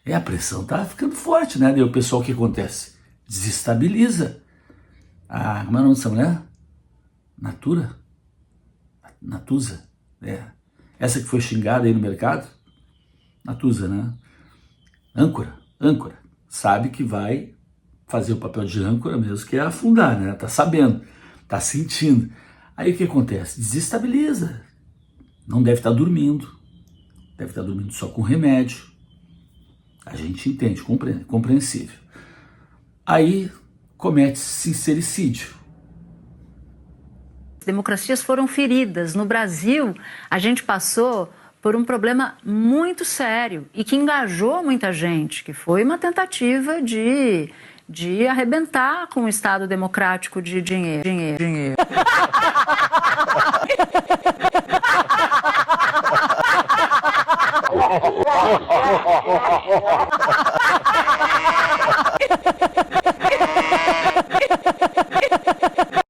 A pressão tá ficando forte, né? Daí o pessoal, o que acontece? Desestabiliza. Como é o nome dessa mulher? Natuza. Essa que foi xingada aí no mercado? Natuza, né? Âncora. Sabe que vai fazer o papel de âncora mesmo, que é afundar, né? Tá sabendo, tá sentindo. Aí o que acontece? Desestabiliza. Não deve estar dormindo. Deve estar dormindo só com remédio. A gente entende, compreensível. Aí comete sincericídio. Democracias foram feridas. No Brasil, a gente passou por um problema muito sério e que engajou muita gente, que foi uma tentativa de arrebentar com o Estado democrático de dinheiro.